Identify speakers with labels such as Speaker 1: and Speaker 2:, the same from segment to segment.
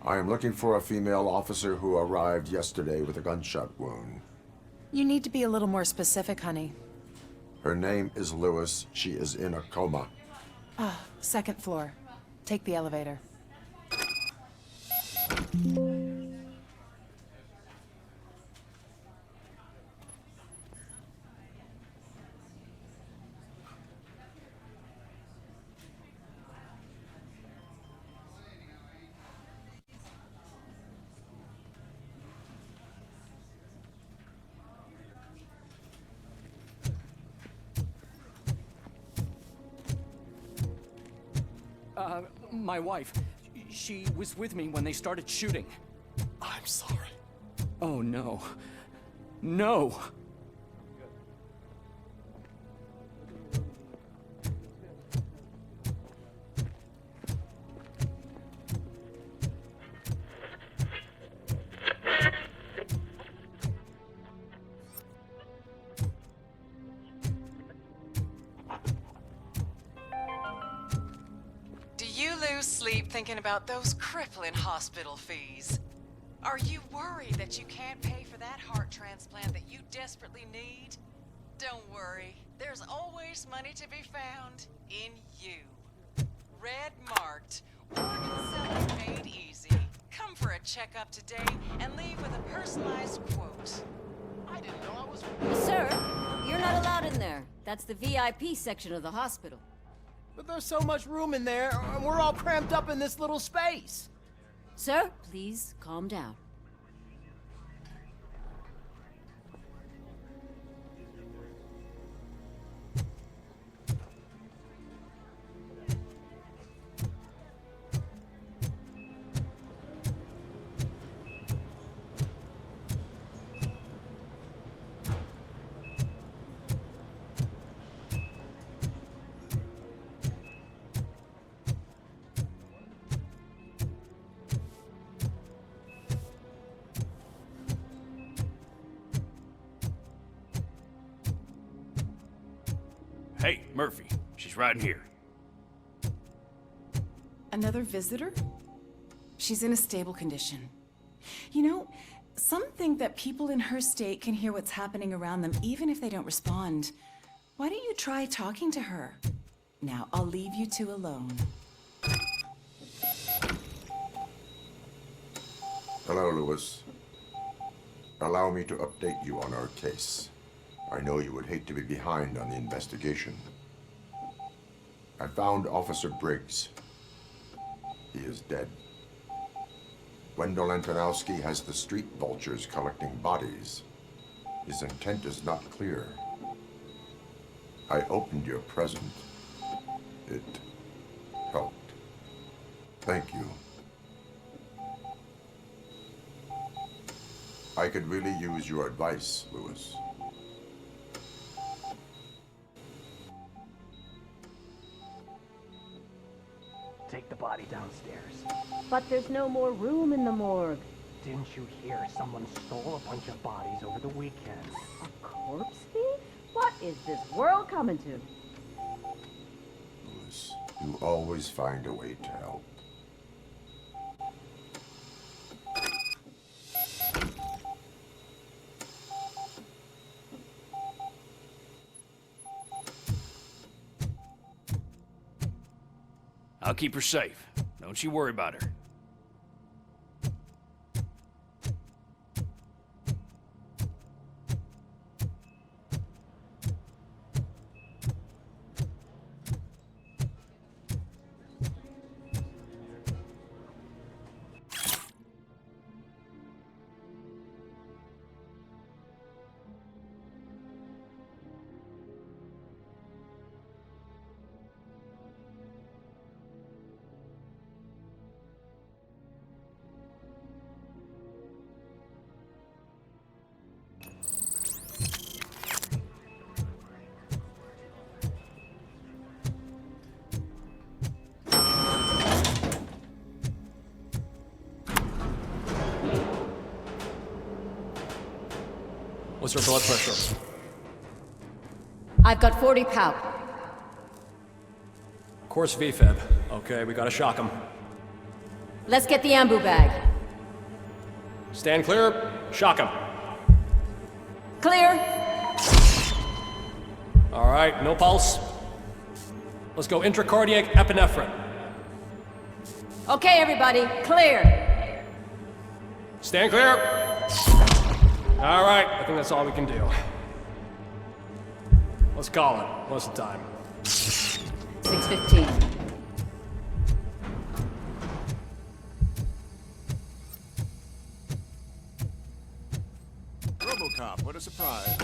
Speaker 1: I am looking for a female officer who arrived yesterday with a gunshot wound.
Speaker 2: You need to be a little more specific, honey.
Speaker 1: Her name is Lewis. She is in a coma.
Speaker 2: Second floor. Take the elevator.
Speaker 3: My wife. She was with me when they started shooting.
Speaker 4: I'm sorry.
Speaker 3: Oh, no. No!
Speaker 5: Do you lose sleep thinking about those crippling hospital fees? Are you worried that you can't pay for that heart transplant that you desperately need? Don't worry, there's always money to be found in you. Red marked, organ selling made easy. Come for a checkup today and leave with a personalized quote. I didn't know I was...
Speaker 6: Sir, you're not allowed in there. That's the VIP section of the hospital.
Speaker 4: But there's so much room in there, and we're all cramped up in this little space.
Speaker 6: Sir, please calm down.
Speaker 7: Hey, Murphy. She's right in here.
Speaker 2: Another visitor? She's in a stable condition. You know, some think that people in her state can hear what's happening around them even if they don't respond. Why don't you try talking to her? Now, I'll leave you two alone.
Speaker 1: Hello, Lewis. Allow me to update you on our case. I know you would hate to be behind on the investigation. I found Officer Briggs. He is dead. Wendell Antonowski has the street vultures collecting bodies. His intent is not clear. I opened your present. It helped. Thank you. I could really use your advice, Lewis.
Speaker 8: Take the body downstairs.
Speaker 6: But there's no more room in the morgue.
Speaker 8: Didn't you hear someone stole a bunch of bodies over the weekend?
Speaker 6: A corpse thief? What is this world coming to?
Speaker 1: Lewis, you always find a way to help.
Speaker 7: I'll keep her safe. Don't you worry about her.
Speaker 3: What's her blood pressure?
Speaker 6: I've got 40 pow.
Speaker 3: Course VFib. Okay, we gotta shock him.
Speaker 6: Let's get the ambu bag.
Speaker 8: Stand clear. Shock him.
Speaker 6: Clear.
Speaker 8: All right, no pulse. Let's go intracardiac epinephrine.
Speaker 6: Okay, everybody, clear.
Speaker 8: Stand clear. All right, I think that's all we can do. Let's call it. What's the time?
Speaker 6: 6:15.
Speaker 1: RoboCop, what a surprise.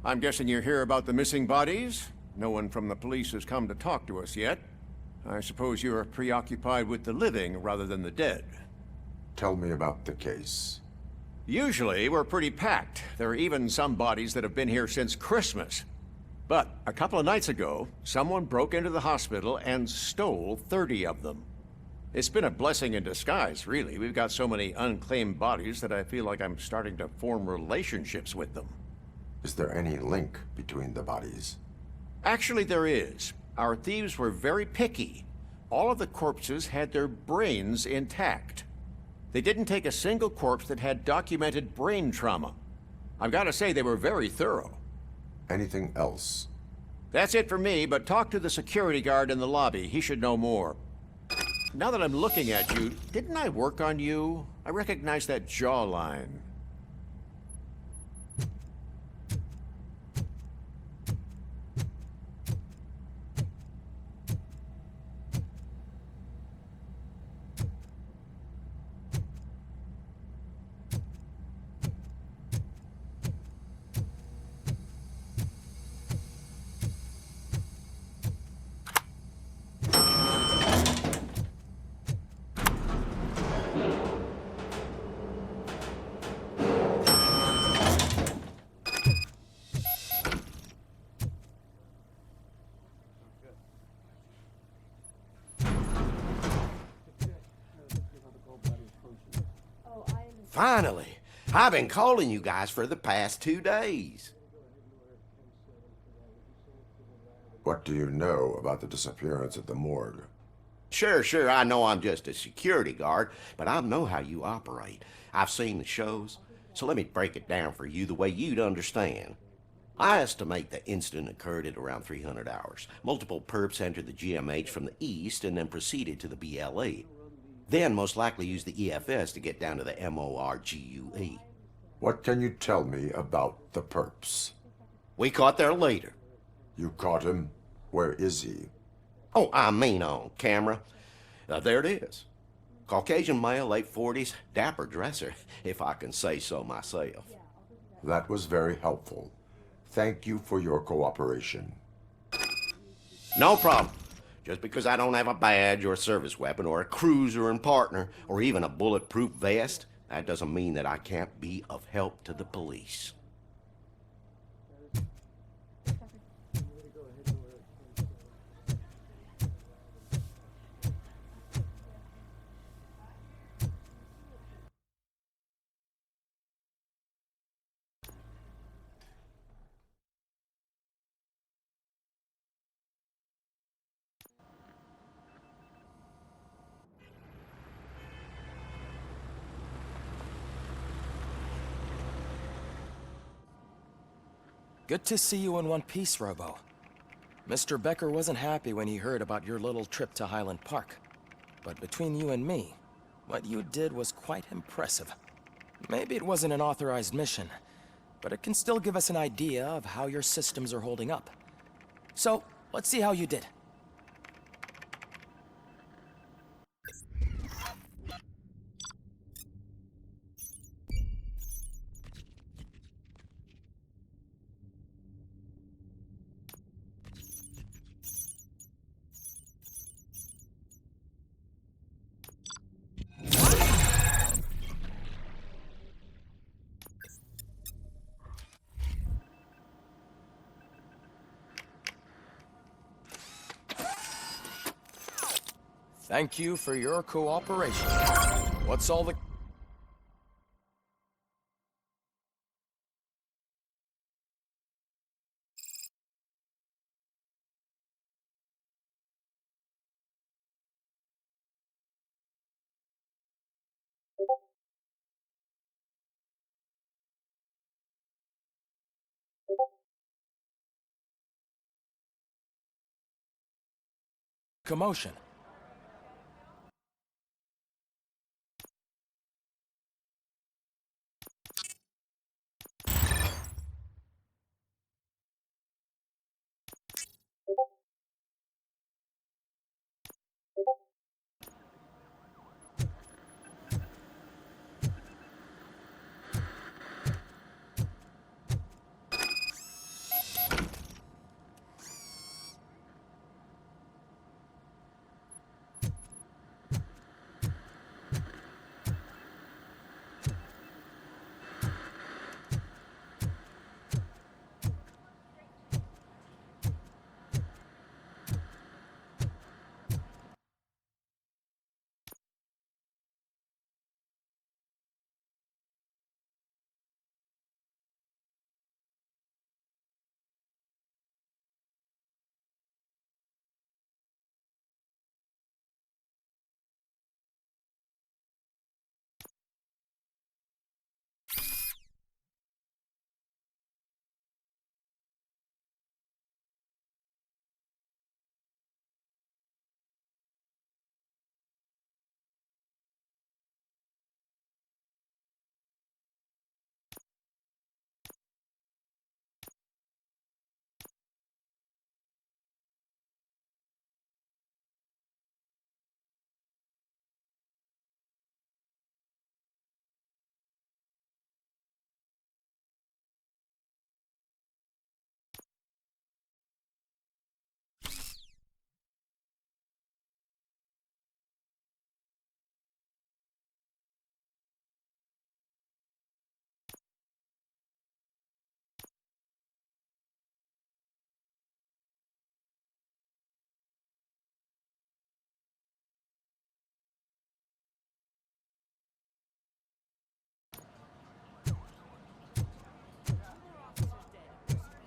Speaker 1: I'm guessing you're here about the missing bodies? No one from the police has come to talk to us yet. I suppose you're preoccupied with the living rather than the dead. Tell me about the case. Usually, we're pretty packed. There are even some bodies that have been here since Christmas. But a couple of nights ago, someone broke into the hospital and stole 30 of them. It's been a blessing in disguise, really. We've got so many unclaimed bodies that I feel like I'm starting to form relationships with them. Is there any link between the bodies? Actually, there is. Our thieves were very picky. All of the corpses had their brains intact. They didn't take a single corpse that had documented brain trauma. I've got to say, they were very thorough. Anything else? That's it for me, but talk to the security guard in the lobby. He should know more. Now that I'm looking at you, didn't I work on you? I recognize that jawline.
Speaker 9: Finally! I've been calling you guys for the past 2 days.
Speaker 1: What do you know about the disappearance at the morgue?
Speaker 9: Sure, I know I'm just a security guard, but I know how you operate. I've seen the shows, so let me break it down for you the way you'd understand. I estimate the incident occurred at around 300 hours. Multiple perps entered the GMH from the east and then proceeded to the BLE. Then most likely used the EFS to get down to the MORGUE.
Speaker 1: What can you tell me about the perps?
Speaker 9: We caught their leader.
Speaker 1: You caught him? Where is he?
Speaker 9: Oh, I mean on camera. There it is. Caucasian male, late 40s, dapper dresser, if I can say so myself.
Speaker 1: That was very helpful. Thank you for your cooperation.
Speaker 9: No problem. Just because I don't have a badge or a service weapon or a cruiser and partner or even a bulletproof vest, that doesn't mean that I can't be of help to the police.
Speaker 4: Good to see you in one piece, Robo. Mr. Becker wasn't happy when he heard about your little trip to Highland Park. But between you and me, what you did was quite impressive. Maybe it wasn't an authorized mission, but it can still give us an idea of how your systems are holding up. So, let's see how you did. Thank you for your cooperation. What's all the... commotion.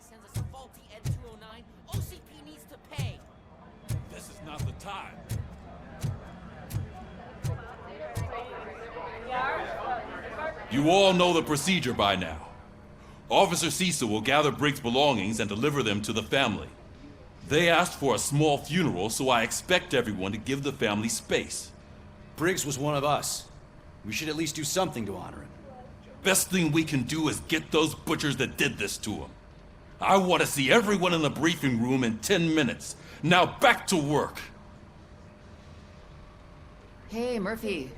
Speaker 10: Sends us a faulty Ed-209. OCP needs to pay.
Speaker 7: This is not the time. You all know the procedure by now. Officer Cecil will gather Briggs' belongings and deliver them to the family. They asked for a small funeral, so I expect everyone to give the family space.
Speaker 3: Briggs was one of us. We should at least do something to honor him.
Speaker 7: Best thing we can do is get those butchers that did this to him. I want to see everyone in the briefing room in 10 minutes. Now back to work.
Speaker 2: Hey, Murphy.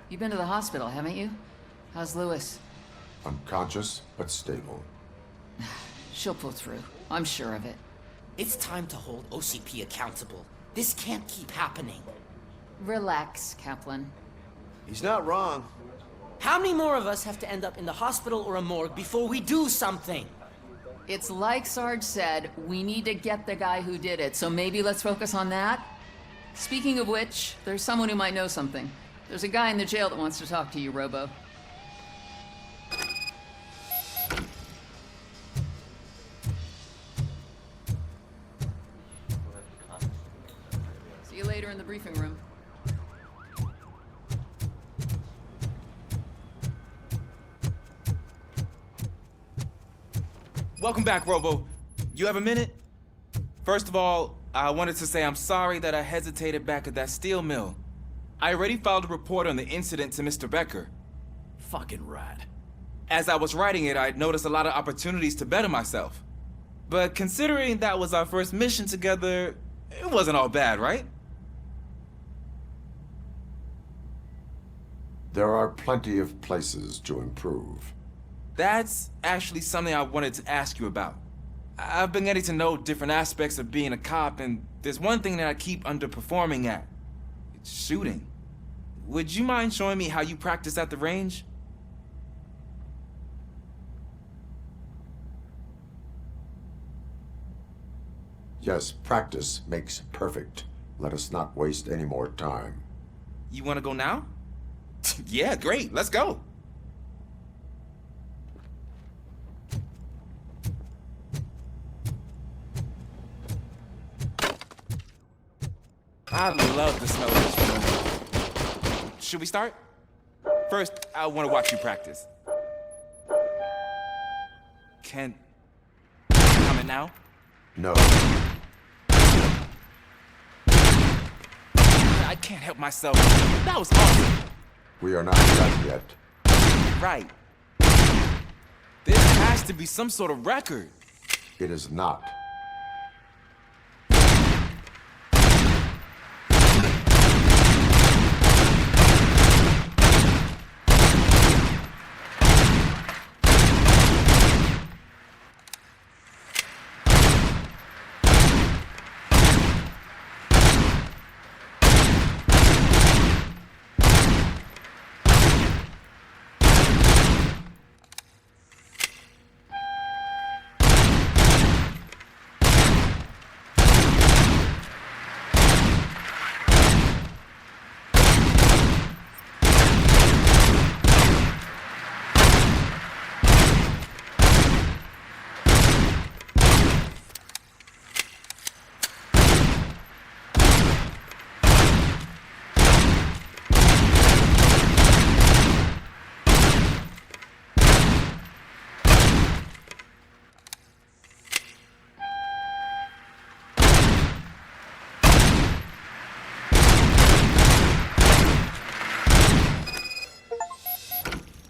Speaker 2: You've been to the hospital, haven't you? How's Lewis?
Speaker 1: Unconscious, but stable.
Speaker 2: She'll pull through. I'm sure of it.
Speaker 10: It's time to hold OCP accountable. This can't keep happening.
Speaker 2: Relax, Kaplan.
Speaker 9: He's not wrong.
Speaker 10: How many more of us have to end up in the hospital or a morgue before we do something?
Speaker 2: It's like Sarge said, we need to get the guy who did it, so maybe let's focus on that? Speaking of which, there's someone who might know something. There's a guy in the jail that wants to talk to you, Robo. See you later in the briefing room.
Speaker 11: Welcome back, Robo. You have a minute? First of all, I wanted to say I'm sorry that I hesitated back at that steel mill. I already filed a report on the incident to Mr. Becker.
Speaker 3: Fucking rat.
Speaker 11: As I was writing it, I'd noticed a lot of opportunities to better myself. But considering that was our first mission together, it wasn't all bad, right?
Speaker 1: There are plenty of places to improve.
Speaker 11: That's actually something I wanted to ask you about. I've been getting to know different aspects of being a cop, and there's one thing that I keep underperforming at. It's shooting. Would you mind showing me how you practice at the range?
Speaker 1: Yes, practice makes perfect. Let us not waste any more time.
Speaker 11: You want to go now? Yeah, great. Let's go. I love the smell of this room. Should we start? First, I want to watch you practice. Can... Come in now?
Speaker 1: No.
Speaker 11: I can't help myself. That was awesome.
Speaker 1: We are not done yet.
Speaker 11: Right. This has to be some sort of record.
Speaker 1: It is not.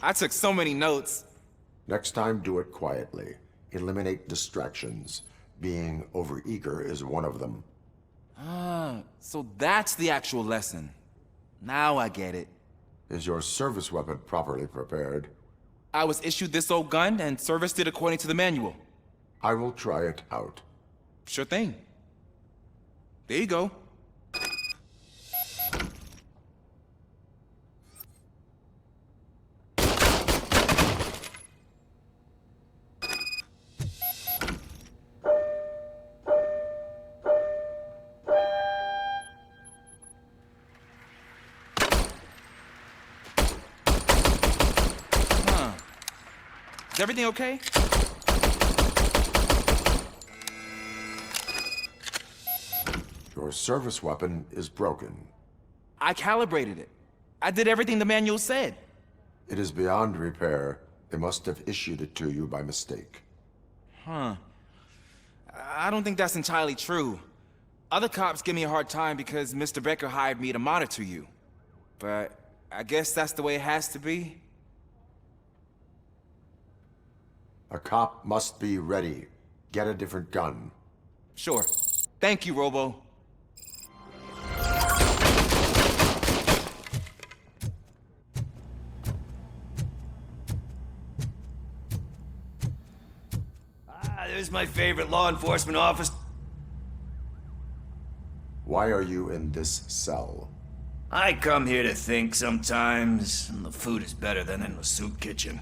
Speaker 11: I took so many notes.
Speaker 1: Next time, do it quietly. Eliminate distractions. Being overeager is one of them.
Speaker 11: Ah, so that's the actual lesson. Now I get it.
Speaker 1: Is your service weapon properly prepared?
Speaker 11: I was issued this old gun and serviced it according to the manual.
Speaker 1: I will try it out.
Speaker 11: Sure thing. There you go. Is everything okay?
Speaker 1: Your service weapon is broken.
Speaker 11: I calibrated it. I did everything the manual said.
Speaker 1: It is beyond repair. They must have issued it to you by mistake.
Speaker 11: Huh. I don't think that's entirely true. Other cops give me a hard time because Mr. Becker hired me to monitor you. But I guess that's the way it has to be.
Speaker 1: A cop must be ready. Get a different gun.
Speaker 11: Sure. Thank you, Robo.
Speaker 12: There's my favorite law enforcement office.
Speaker 1: Why are you in this cell?
Speaker 12: I come here to think sometimes, and the food is better than in the soup kitchen.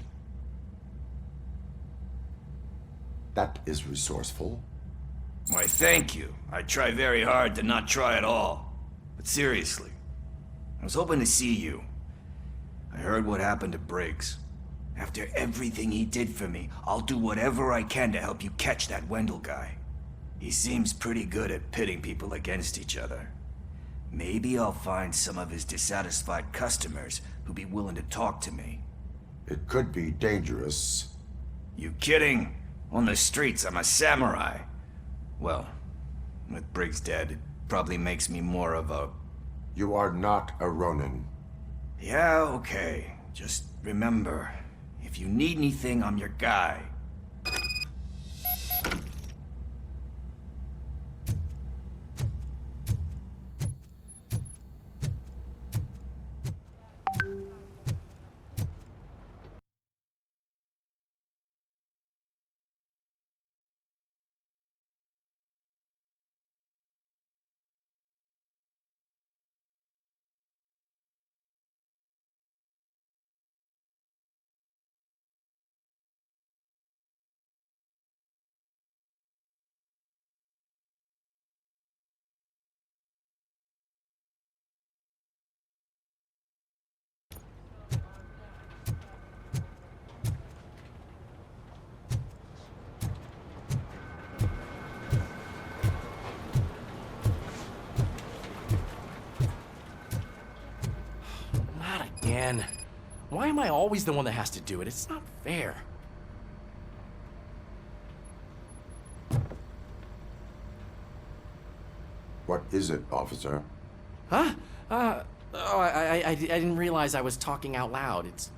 Speaker 1: That is resourceful.
Speaker 12: Why, thank you. I try very hard to not try at all. But seriously, I was hoping to see you. I heard what happened to Briggs. After everything he did for me, I'll do whatever I can to help you catch that Wendell guy. He seems pretty good at pitting people against each other. Maybe I'll find some of his dissatisfied customers who'd be willing to talk to me.
Speaker 1: It could be dangerous.
Speaker 12: You kidding? On the streets, I'm a samurai. Well, with Briggs dead, it probably makes me more of a...
Speaker 1: You are not a Ronin.
Speaker 12: Yeah, okay. Just remember, if you need anything, I'm your guy.
Speaker 8: Man, why am I always the one that has to do it? It's not fair.
Speaker 1: What is it, officer?
Speaker 13: Huh? I didn't realize I was talking out loud. It's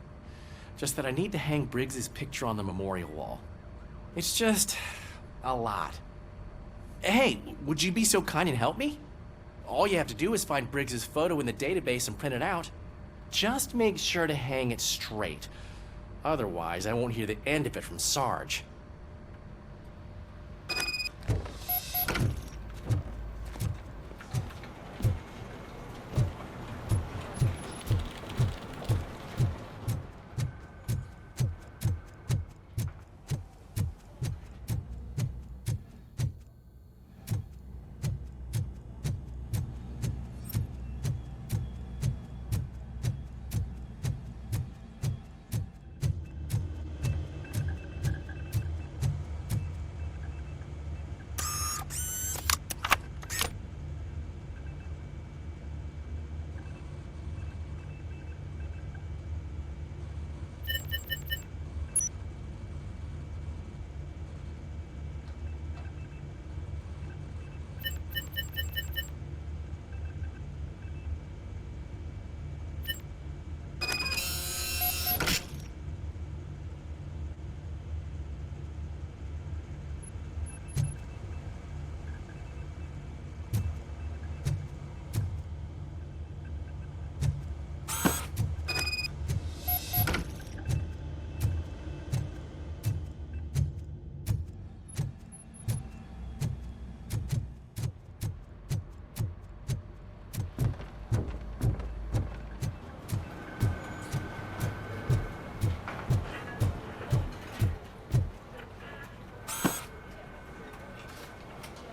Speaker 13: just that I need to hang Briggs's picture on the memorial wall. It's just a lot. Hey, would you be so kind and help me? All you have to do is find Briggs's photo in the database and print it out. Just make sure to hang it straight. Otherwise, I won't hear the end of it from Sarge.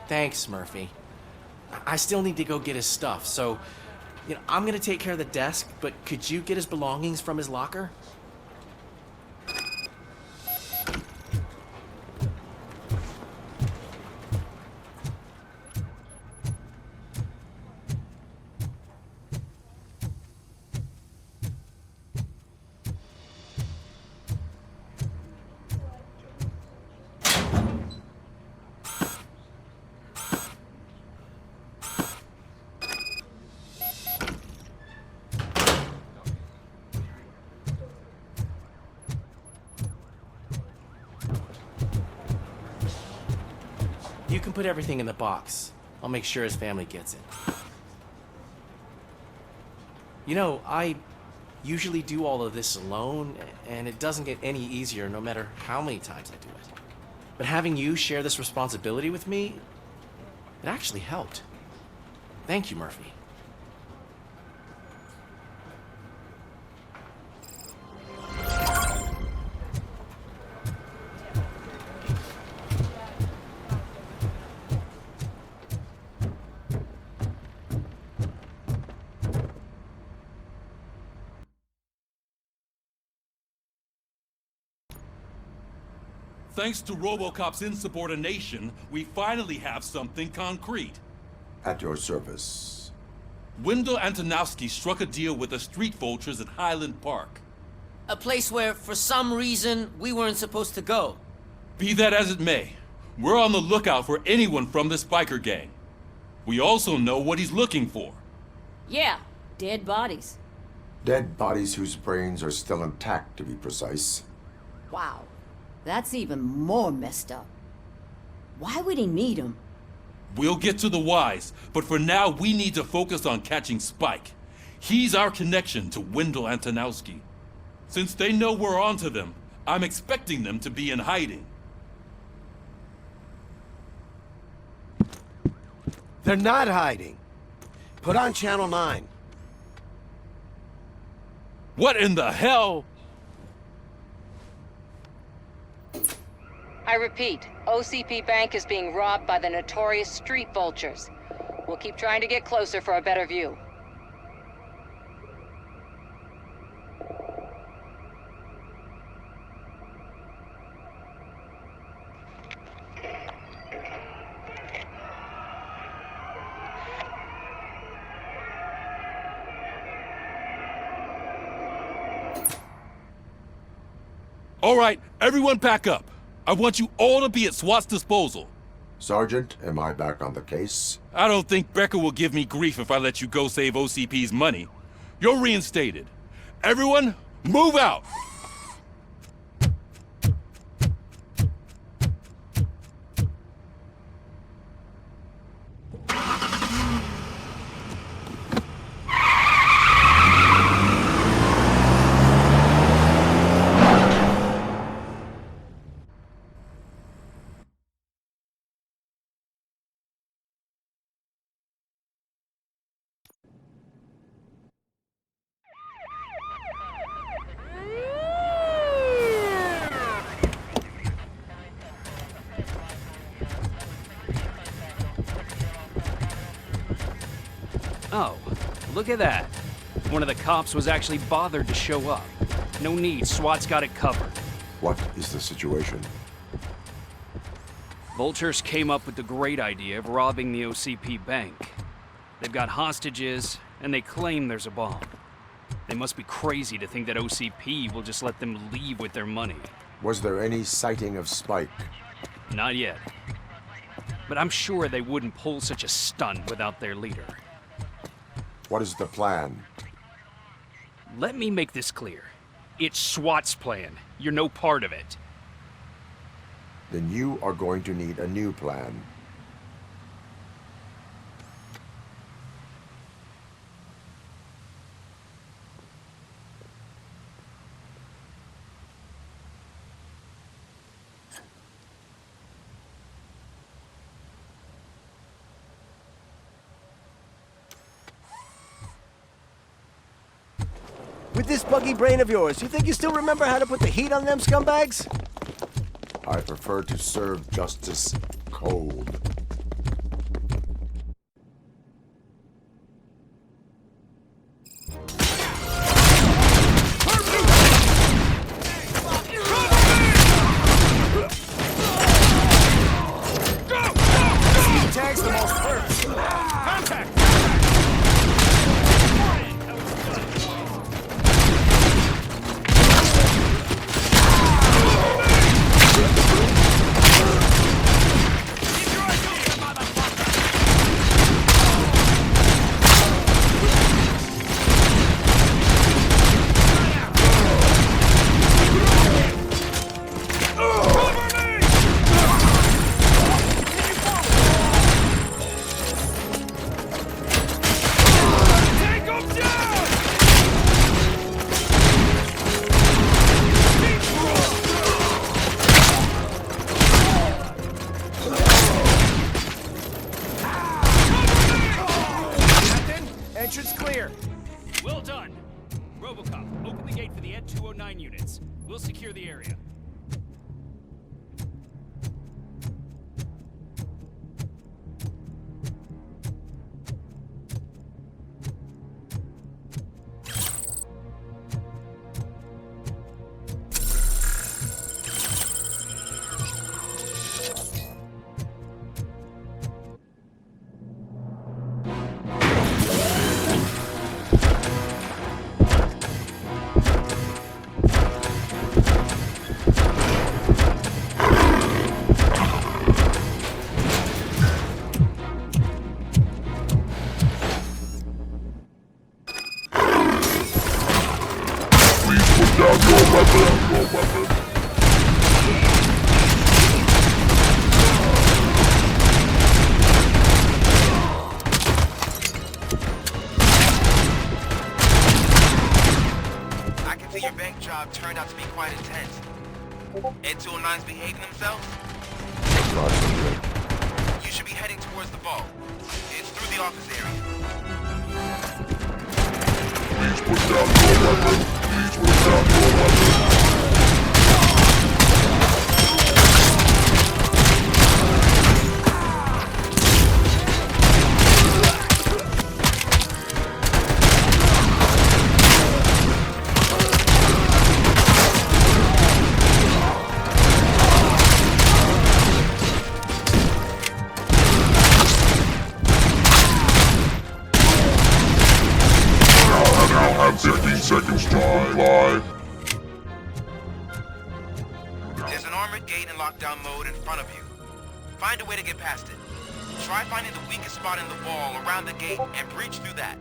Speaker 13: Thanks, Murphy. I still need to go get his stuff, so, I'm gonna take care of the desk, but could you get his belongings from his locker? You can put everything in the box. I'll make sure his family gets it. I usually do all of this alone, and it doesn't get any easier no matter how many times I do it. But having you share this responsibility with me, it actually helped. Thank you, Murphy.
Speaker 7: Thanks to RoboCop's insubordination, we finally have something concrete.
Speaker 1: At your service.
Speaker 7: Wendell Antonowski struck a deal with the street vultures at Highland Park.
Speaker 10: A place where, for some reason, we weren't supposed to go.
Speaker 7: Be that as it may, we're on the lookout for anyone from this biker gang. We also know what he's looking for.
Speaker 6: Yeah, dead bodies.
Speaker 1: Dead bodies whose brains are still intact, to be precise.
Speaker 6: Wow, that's even more messed up. Why would he need them?
Speaker 7: We'll get to the whys, but for now we need to focus on catching Spike. He's our connection to Wendell Antonowski. Since they know we're onto them, I'm expecting them to be in hiding.
Speaker 9: They're not hiding. Put on Channel 9.
Speaker 7: What in the hell?
Speaker 14: I repeat, OCP Bank is being robbed by the notorious street vultures. We'll keep trying to get closer for a better view.
Speaker 7: All right, everyone pack up. I want you all to be at SWAT's disposal.
Speaker 1: Sergeant, am I back on the case?
Speaker 7: I don't think Becker will give me grief if I let you go save OCP's money. You're reinstated. Everyone, move out!
Speaker 3: Oh, look at that. One of the cops was actually bothered to show up. No need, SWAT's got it covered.
Speaker 1: What is the situation?
Speaker 3: Vultures came up with the great idea of robbing the OCP bank. They've got hostages, and they claim there's a bomb. They must be crazy to think that OCP will just let them leave with their money.
Speaker 1: Was there any sighting of Spike?
Speaker 3: Not yet. But I'm sure they wouldn't pull such a stunt without their leader.
Speaker 1: What is the plan?
Speaker 3: Let me make this clear. It's SWAT's plan. You're no part of it.
Speaker 1: Then you are going to need a new plan.
Speaker 15: With this buggy brain of yours, you think you still remember how to put the heat on them scumbags?
Speaker 1: I prefer to serve justice cold.
Speaker 15: Tag's the most first. Contact!
Speaker 3: Entrance clear. Well done. RoboCop, open the gate for the Ed 209 units. We'll secure the area.
Speaker 11: I can see your bank job turned out to be quite intense. Ed 209's behaving themselves? You should be heading towards the vault. It's through the office area.
Speaker 16: Please put down your weapon. Please put down your weapon. Now have 15 seconds to comply.
Speaker 11: There's an armored gate in lockdown mode in front of you. find a way to get past it. Try finding the weakest spot in the wall around the gate and breach through that.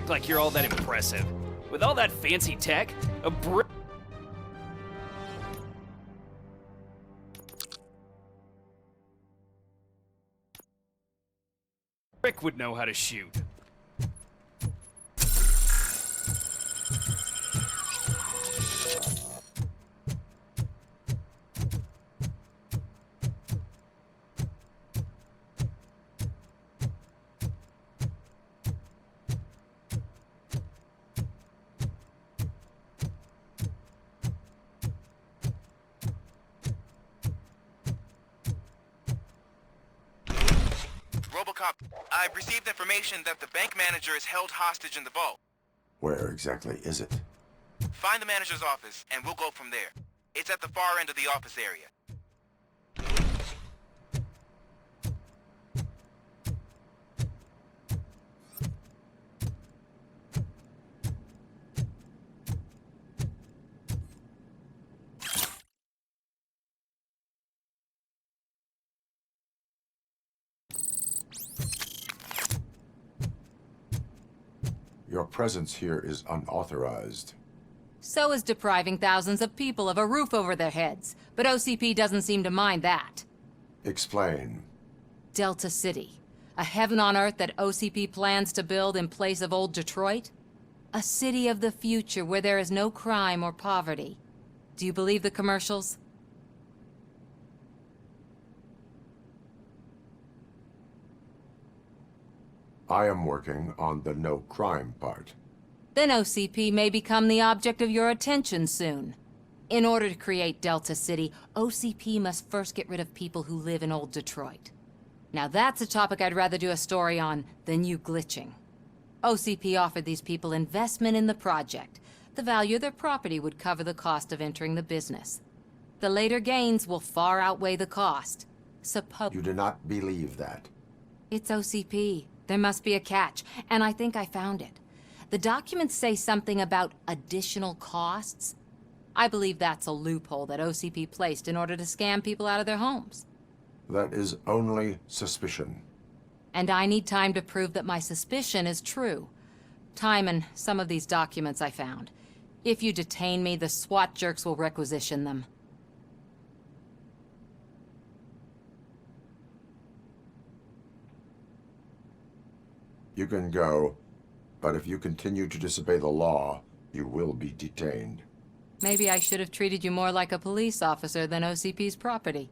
Speaker 3: Like you're all that impressive. With all that fancy tech, a brick would know how to shoot.
Speaker 11: RoboCop, I've received information that the bank manager is held hostage in the vault.
Speaker 1: Where exactly is it?
Speaker 11: Find the manager's office, and we'll go from there. It's at the far end of the office area.
Speaker 1: Your presence here is unauthorized.
Speaker 14: So is depriving thousands of people of a roof over their heads. But OCP doesn't seem to mind that.
Speaker 1: Explain.
Speaker 14: Delta City. A heaven on earth that OCP plans to build in place of old Detroit? A city of the future where there is no crime or poverty. Do you believe the commercials?
Speaker 1: I am working on the no crime part.
Speaker 14: Then OCP may become the object of your attention soon. In order to create Delta City, OCP must first get rid of people who live in old Detroit. Now that's a topic I'd rather do a story on than you glitching. OCP offered these people investment in the project. The value of their property would cover the cost of entering the business. The later gains will far outweigh the cost.
Speaker 1: You do not believe that?
Speaker 14: It's OCP. There must be a catch, and I think I found it. The documents say something about additional costs. I believe that's a loophole that OCP placed in order to scam people out of their homes.
Speaker 1: That is only suspicion.
Speaker 14: And I need time to prove that my suspicion is true. Time and some of these documents I found. If you detain me, the SWAT jerks will requisition them.
Speaker 1: You can go, but if you continue to disobey the law, you will be detained.
Speaker 14: Maybe I should have treated you more like a police officer than OCP's property.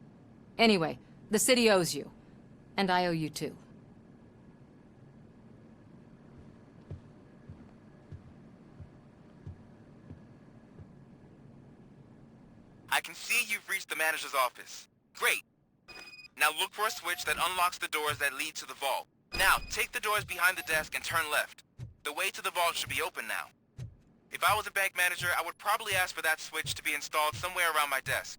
Speaker 14: Anyway, the city owes you. And I owe you too.
Speaker 11: I can see you've reached the manager's office. Great. Now look for a switch that unlocks the doors that lead to the vault. Now, take the doors behind the desk and turn left. The way to the vault should be open now. If I was a bank manager, I would probably ask for that switch to be installed somewhere around my desk.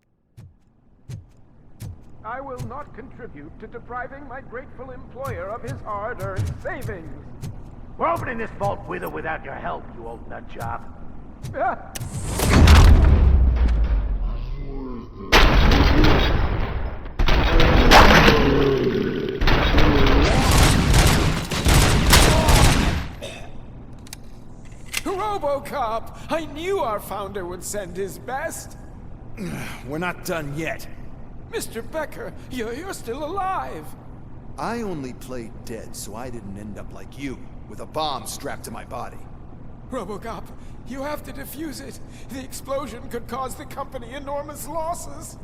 Speaker 17: I will not contribute to depriving my grateful employer of his hard-earned savings.
Speaker 15: We're opening this vault with or without your help, you old nutjob.
Speaker 17: RoboCop! I knew our founder would send his best.
Speaker 18: We're not done yet.
Speaker 17: Mr. Becker, you're still alive.
Speaker 18: I only played dead so I didn't end up like you, with a bomb strapped to my body.
Speaker 17: RoboCop, you have to defuse it. The explosion could cause the company enormous losses.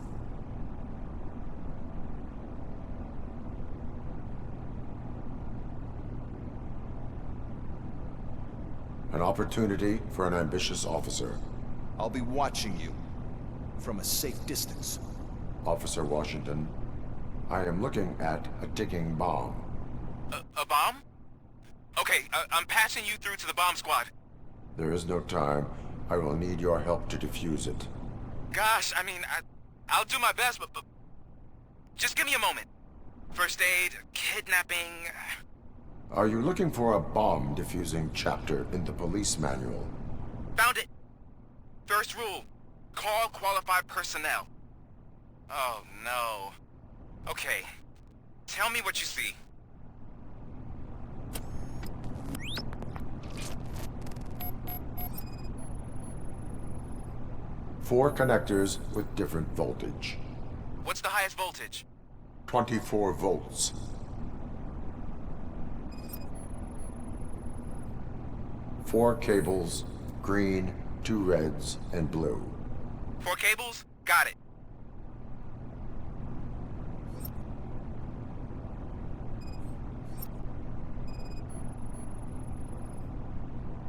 Speaker 1: An opportunity for an ambitious officer.
Speaker 18: I'll be watching you from a safe distance.
Speaker 1: Officer Washington, I am looking at a ticking bomb.
Speaker 4: A bomb? Okay, I'm passing you through to the bomb squad.
Speaker 1: There is no time. I will need your help to defuse it.
Speaker 4: Gosh, I mean, I'll do my best, but just give me a moment. First aid, kidnapping...
Speaker 1: Are you looking for a bomb defusing chapter in the police manual?
Speaker 4: Found it. First rule, call qualified personnel. Oh, no. Okay, tell me what you see.
Speaker 1: Four connectors with different voltage.
Speaker 4: What's the highest voltage?
Speaker 1: 24 volts. Four cables, green, 2 reds, and blue.
Speaker 4: 4 cables? Got it.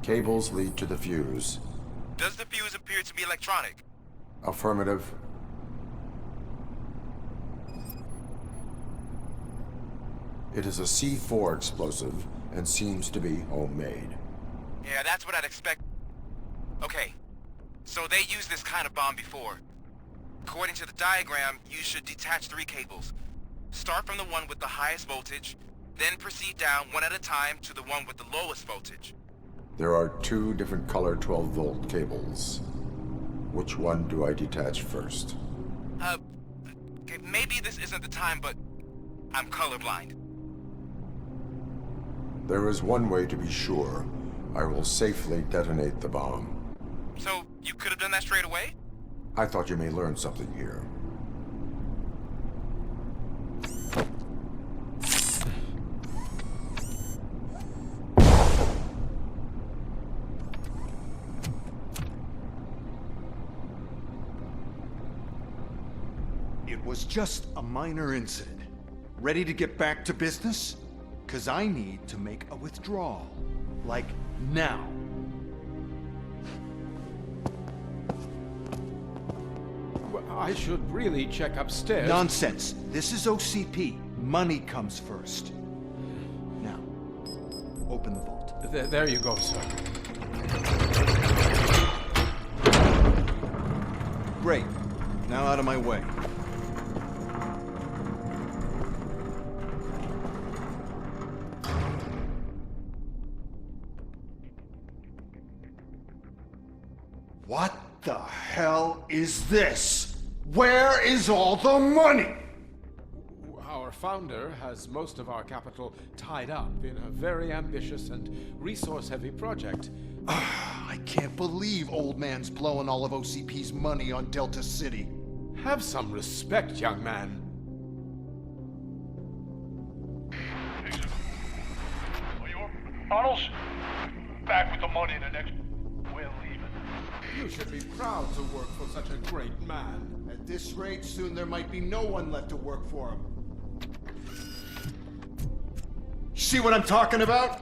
Speaker 1: Cables lead to the fuse.
Speaker 4: Does the fuse appear to be electronic?
Speaker 1: Affirmative. It is a C4 explosive and seems to be homemade.
Speaker 4: Yeah, that's what I'd expect. Okay, so they used this kind of bomb before. According to the diagram, you should detach 3 cables. Start from the one with the highest voltage, then proceed down one at a time to the one with the lowest voltage.
Speaker 1: There are 2 different color 12-volt cables. Which one do I detach first?
Speaker 4: Okay, maybe this isn't the time, but I'm colorblind.
Speaker 1: There is one way to be sure. I will safely detonate the bomb.
Speaker 4: So, you could have done that straight away?
Speaker 1: I thought you may learn something here.
Speaker 18: It was just a minor incident. Ready to get back to business? 'Cause I need to make a withdrawal. Like, now.
Speaker 17: Well, I should really check upstairs.
Speaker 18: Nonsense. This is OCP. Money comes first. Now, open the vault.
Speaker 17: There you go, sir.
Speaker 18: Great. Now out of my way. What the hell is this? Where is all the money?
Speaker 17: Our founder has most of our capital tied up in a very ambitious and resource-heavy project.
Speaker 18: I can't believe old man's blowing all of OCP's money on Delta City.
Speaker 17: Have some respect, young man.
Speaker 16: Arnold's back with the money in the next... We're leaving.
Speaker 17: You should be proud to work for such a great man.
Speaker 18: At this rate, soon there might be no one left to work for him. See what I'm talking about?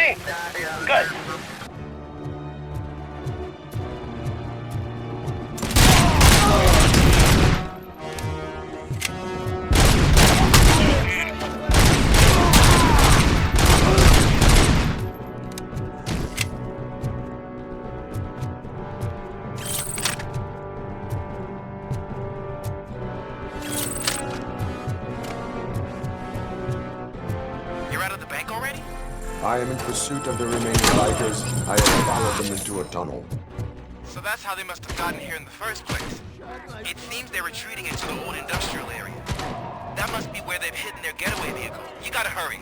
Speaker 19: me? Good.
Speaker 1: I am in pursuit of the remaining bikers. I have followed them into a tunnel.
Speaker 20: So that's how they must have gotten here in the first place. It seems they're retreating into the old industrial area. That must be where they've hidden their getaway vehicle. You gotta hurry.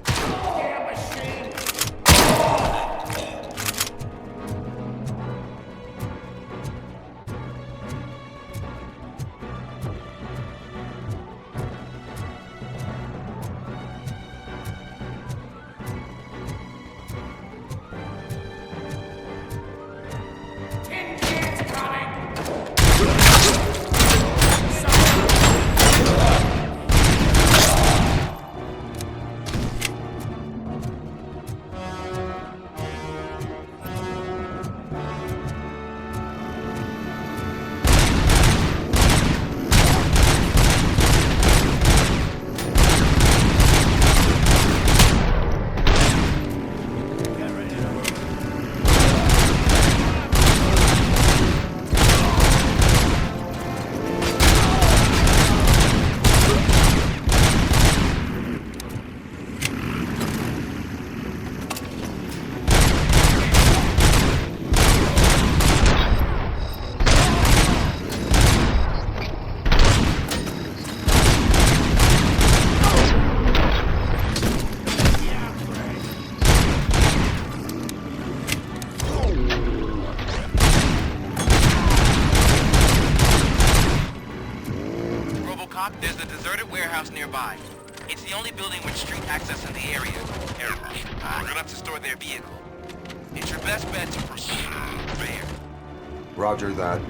Speaker 19: Damn machine!
Speaker 20: There's a deserted warehouse nearby. It's the only building with street access in the area. Good enough to store their vehicle. It's your best bet to proceed there.
Speaker 1: Roger that.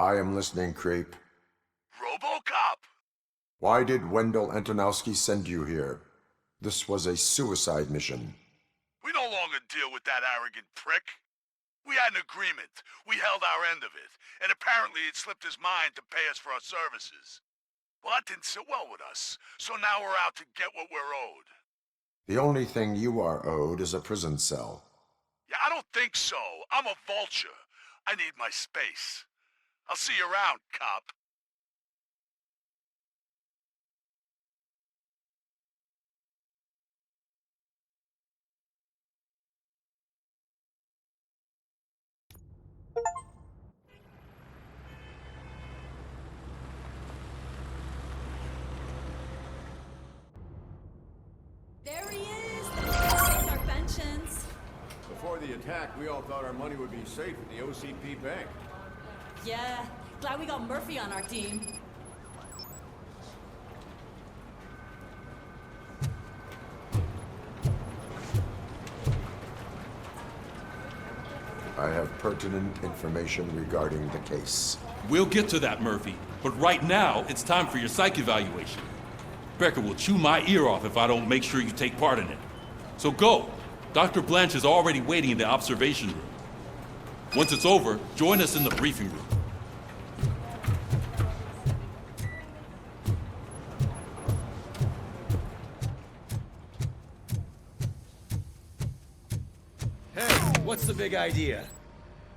Speaker 1: I am listening, creep.
Speaker 16: RoboCop!
Speaker 1: Why did Wendell Antonowski send you here? This was a suicide mission.
Speaker 16: We no longer deal with that arrogant prick. We had an agreement. We held our end of it, and apparently it slipped his mind to pay us for our services. Well, that didn't sit well with us, so now we're out to get what we're owed.
Speaker 1: The only thing you are owed is a prison cell.
Speaker 16: Yeah, I don't think so. I'm a vulture. I need my space. I'll see you around, cop.
Speaker 21: There he is! Our pensions.
Speaker 22: Before the attack, we all thought our money would be safe at the OCP bank.
Speaker 21: Yeah, glad we got Murphy on our team.
Speaker 1: I have pertinent information regarding the case.
Speaker 7: We'll get to that, Murphy. But right now, it's time for your psych evaluation. Becker will chew my ear off if I don't make sure you take part in it. So go. Dr. Blanche is already waiting in the observation room. Once it's over, join us in the briefing room.
Speaker 15: Hey, what's the big idea?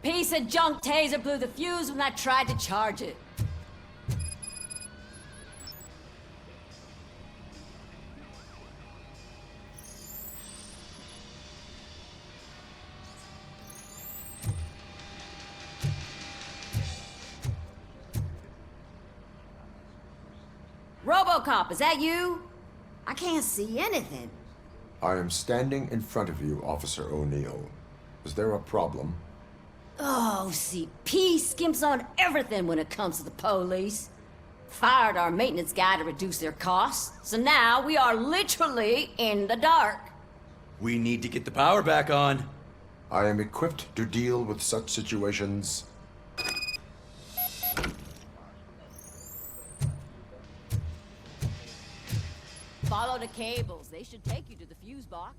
Speaker 6: Piece of junk taser blew the fuse when I tried to charge it. RoboCop, is that you? I can't see anything.
Speaker 1: I am standing in front of you, Officer O'Neill. Is there a problem?
Speaker 6: Oh, CP skimps on everything when it comes to the police. Fired our maintenance guy to reduce their costs, so now we are literally in the dark.
Speaker 15: We need to get the power back on.
Speaker 1: I am equipped to deal with such situations.
Speaker 6: Follow the cables. They should take you to the fuse box.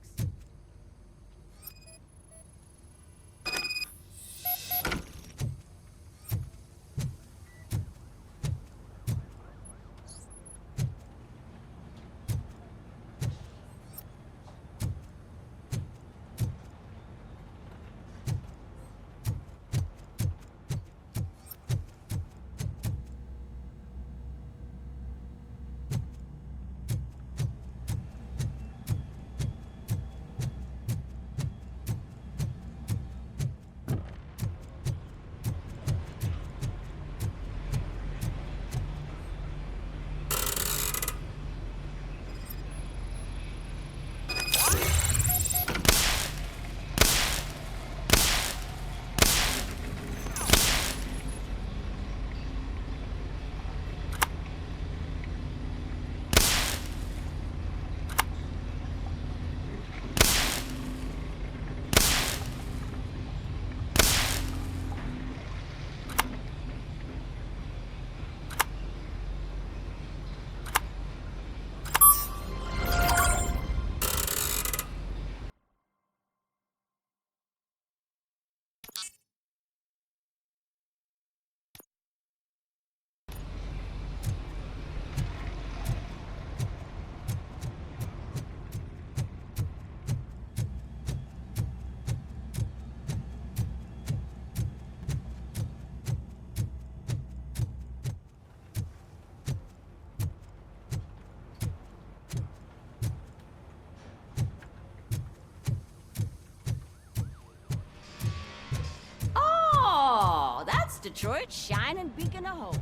Speaker 6: Detroit, shining beacon of hope.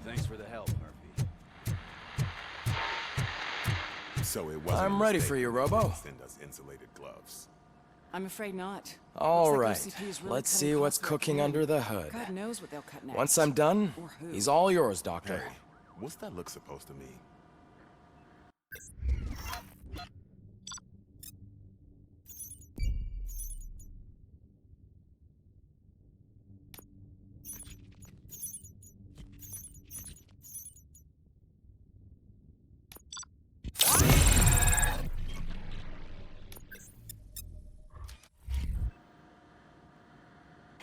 Speaker 3: Thanks for the help, Murphy.
Speaker 22: So it wasn't
Speaker 4: I'm ready for you, Robo.
Speaker 22: Send us insulated gloves.
Speaker 2: I'm afraid not.
Speaker 4: All
Speaker 2: Looks like
Speaker 4: right,
Speaker 2: OCP is really
Speaker 4: let's
Speaker 2: cutting
Speaker 4: see what's
Speaker 2: costs where it
Speaker 4: cooking
Speaker 2: can.
Speaker 4: under the hood.
Speaker 2: God knows what they'll cut next.
Speaker 4: Once I'm done,
Speaker 2: Or who.
Speaker 4: he's all yours, Doctor.
Speaker 22: Hey, what's that look supposed to mean?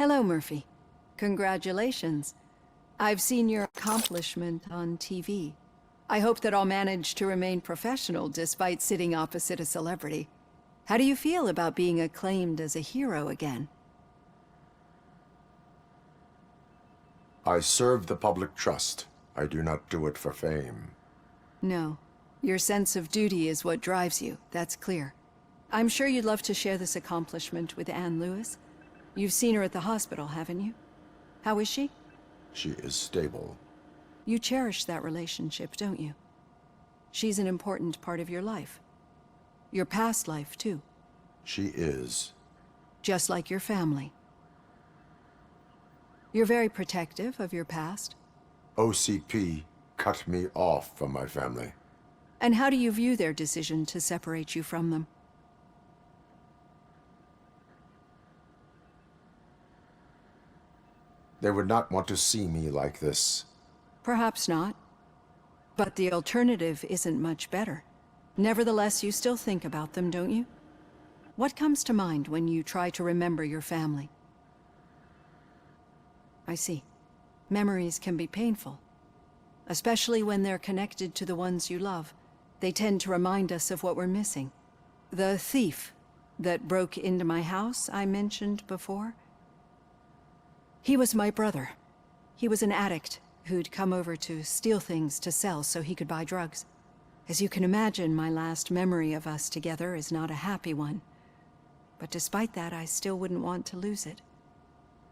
Speaker 5: Hello, Murphy. Congratulations. I've seen your accomplishment on TV. I hope that I'll manage to remain professional despite sitting opposite a celebrity. How do you feel about being acclaimed as a hero again?
Speaker 1: I serve the public trust. I do not do it for fame.
Speaker 5: No. Your sense of duty is what drives you, that's clear. I'm sure you'd love to share this accomplishment with Anne Lewis. You've seen her at the hospital, haven't you? How is she?
Speaker 1: She is stable.
Speaker 5: You cherish that relationship, don't you? She's an important part of your life. Your past life, too.
Speaker 1: She is.
Speaker 5: Just like your family. You're very protective of your past.
Speaker 1: OCP cut me off from my family.
Speaker 5: And how do you view their decision to separate you from them?
Speaker 1: They would not want to see me like this.
Speaker 5: Perhaps not. But the alternative isn't much better. Nevertheless, you still think about them, don't you? What comes to mind when you try to remember your family? I see. Memories can be painful. Especially when they're connected to the ones you love. They tend to remind us of what we're missing. The thief that broke into my house I mentioned before? He was my brother. He was an addict who'd come over to steal things to sell so he could buy drugs. As you can imagine, my last memory of us together is not a happy one. But despite that, I still wouldn't want to lose it.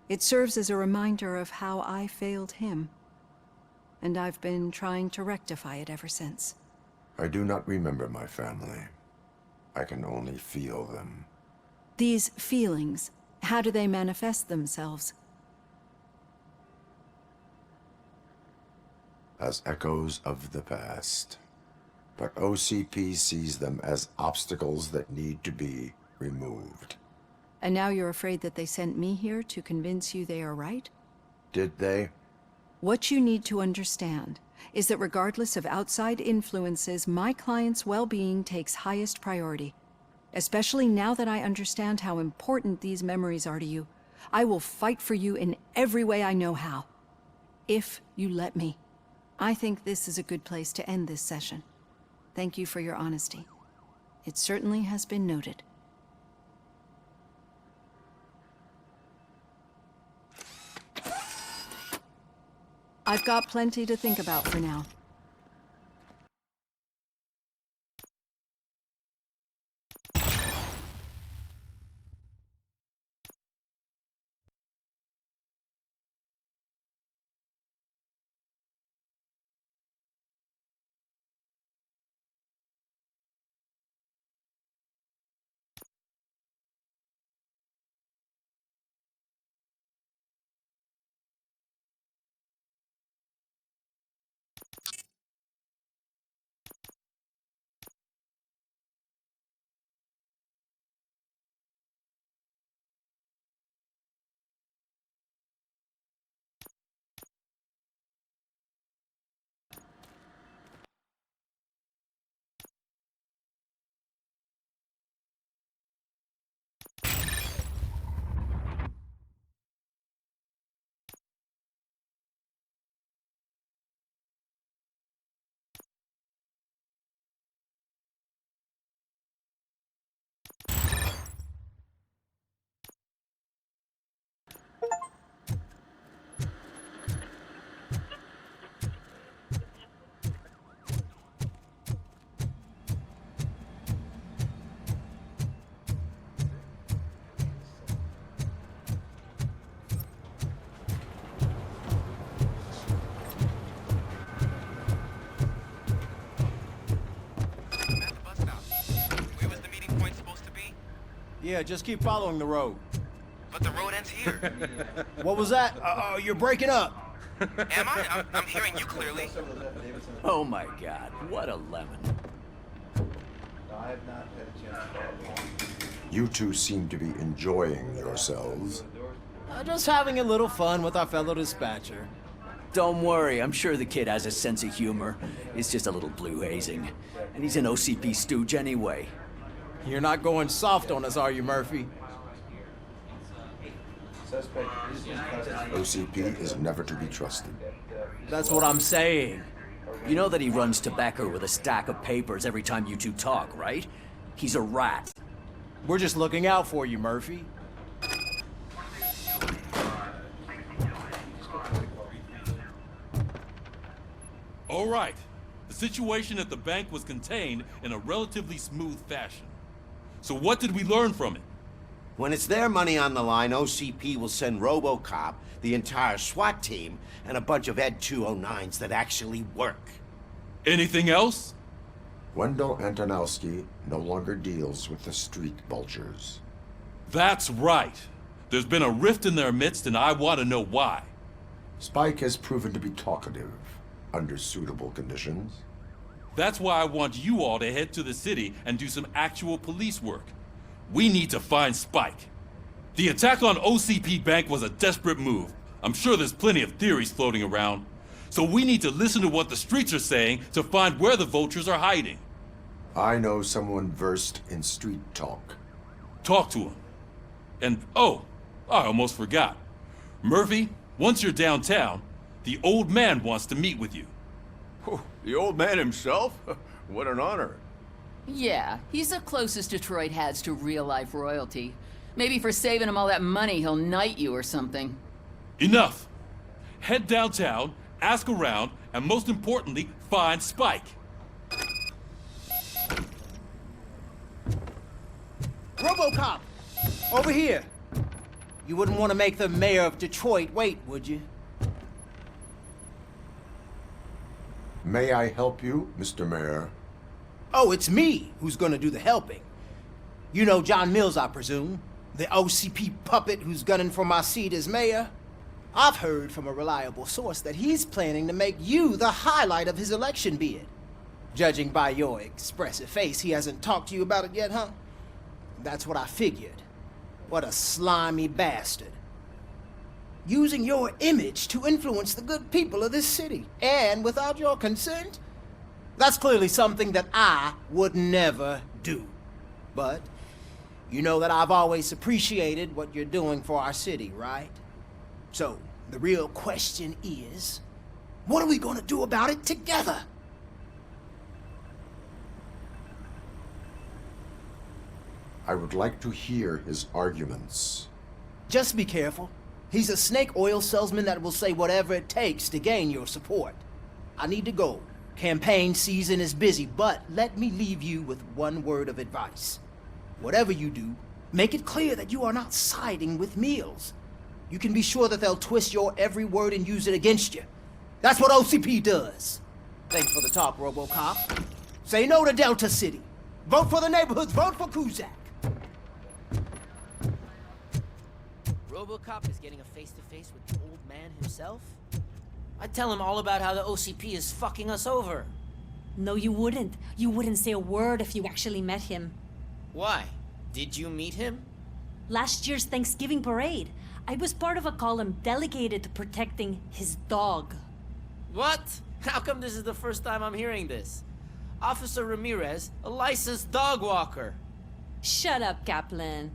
Speaker 5: It serves as a reminder of how I failed him. And I've been trying to rectify it ever since.
Speaker 1: I do not remember my family. I can only feel them.
Speaker 5: These feelings, how do they manifest themselves?
Speaker 1: As echoes of the past. But OCP sees them as obstacles that need to be removed.
Speaker 5: And now you're afraid that they sent me here to convince you they are right?
Speaker 1: Did they?
Speaker 5: What you need to understand is that regardless of outside influences, my client's well-being takes highest priority. Especially now that I understand how important these memories are to you. I will fight for you in every way I know how. If you let me. I think this is a good place to end this session. Thank you for your honesty. It certainly has been noted. I've got plenty to think about for now.
Speaker 22: Yeah, just keep following the road.
Speaker 20: But the road ends here.
Speaker 22: What was that? You're breaking up.
Speaker 20: Am I? I'm hearing you clearly.
Speaker 12: Oh my god, what a lemon.
Speaker 1: You two seem to be enjoying yourselves.
Speaker 22: Just having a little fun with our fellow dispatcher.
Speaker 12: Don't worry, I'm sure the kid has a sense of humor. It's just a little blue hazing. And he's an OCP stooge anyway.
Speaker 22: You're not going soft on us, are you, Murphy?
Speaker 1: OCP is never to be trusted.
Speaker 12: That's what I'm saying. You know that he runs to Becker with a stack of papers every time you two talk, right? He's a rat.
Speaker 15: We're just looking out for you, Murphy.
Speaker 7: All right. The situation at the bank was contained in a relatively smooth fashion. So what did we learn from it?
Speaker 9: When it's their money on the line, OCP will send RoboCop, the entire SWAT team, and a bunch of Ed 209s that actually work.
Speaker 7: Anything else?
Speaker 1: Wendell Antonowski no longer deals with the street vultures.
Speaker 7: That's right. There's been a rift in their midst, and I want to know why.
Speaker 1: Spike has proven to be talkative under suitable conditions.
Speaker 7: That's why I want you all to head to the city and do some actual police work. We need to find Spike. The attack on OCP Bank was a desperate move. I'm sure there's plenty of theories floating around. So we need to listen to what the streets are saying to find where the vultures are hiding.
Speaker 1: I know someone versed in street talk.
Speaker 7: Talk to him. And, oh, I almost forgot. Murphy, once you're downtown, the old man wants to meet with you.
Speaker 22: The old man himself? What an honor.
Speaker 8: Yeah, he's the closest Detroit has to real-life royalty. Maybe for saving him all that money, he'll knight you or something.
Speaker 7: Enough! Head downtown, ask around, and most importantly, find Spike.
Speaker 15: RoboCop! Over here! You wouldn't want to make the mayor of Detroit wait, would you?
Speaker 1: May I help you, Mr. Mayor?
Speaker 15: Oh, it's me who's gonna do the helping. You know John Mills, I presume? The OCP puppet who's gunning for my seat as mayor? I've heard from a reliable source that he's planning to make you the highlight of his election bid. Judging by your expressive face, he hasn't talked to you about it yet, huh? That's what I figured. What a slimy bastard. Using your image to influence the good people of this city, and without your consent? That's clearly something that I would never do. But you know that I've always appreciated what you're doing for our city, right? So, the real question is, what are we gonna do about it together?
Speaker 1: I would like to hear his arguments.
Speaker 15: Just be careful. He's a snake oil salesman that will say whatever it takes to gain your support. I need to go. Campaign season is busy, but let me leave you with one word of advice. Whatever you do, make it clear that you are not siding with Mills. You can be sure that they'll twist your every word and use it against you. That's what OCP does. Thanks for the talk, RoboCop. Say no to Delta City. Vote for the neighborhoods. Vote for Kuzak.
Speaker 10: RoboCop is getting a face-to-face with the old man himself? I'd tell him all about how the OCP is fucking us over.
Speaker 21: No, you wouldn't. You wouldn't say a word if you actually met him.
Speaker 10: Why? Did you meet him?
Speaker 21: Last year's Thanksgiving parade, I was part of a column delegated to protecting his dog.
Speaker 10: What? How come this is the first time I'm hearing this? Officer Ramirez, a licensed dog walker.
Speaker 21: Shut up, Kaplan.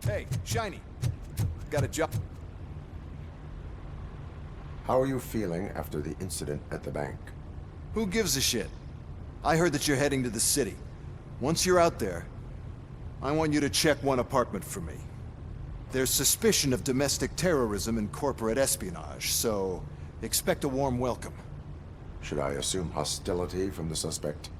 Speaker 18: Hey, Shiny. Got a job?
Speaker 1: How are you feeling after the incident at the bank?
Speaker 18: Who gives a shit? I heard that you're heading to the city. Once you're out there, I want you to check one apartment for me. There's suspicion of domestic terrorism and corporate espionage, so expect a warm welcome.
Speaker 1: Should I assume hostility from the suspect?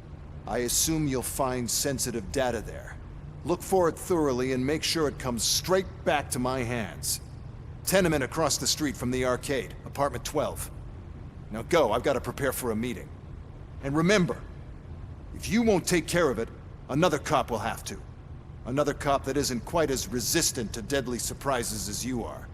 Speaker 18: I assume you'll find sensitive data there. Look for it thoroughly and make sure it comes straight back to my hands. Tenement across the street from the arcade, apartment 12. Now go, I've got to prepare for a meeting. And remember, if you won't take care of it, another cop will have to. Another cop that isn't quite as resistant to deadly surprises as you are.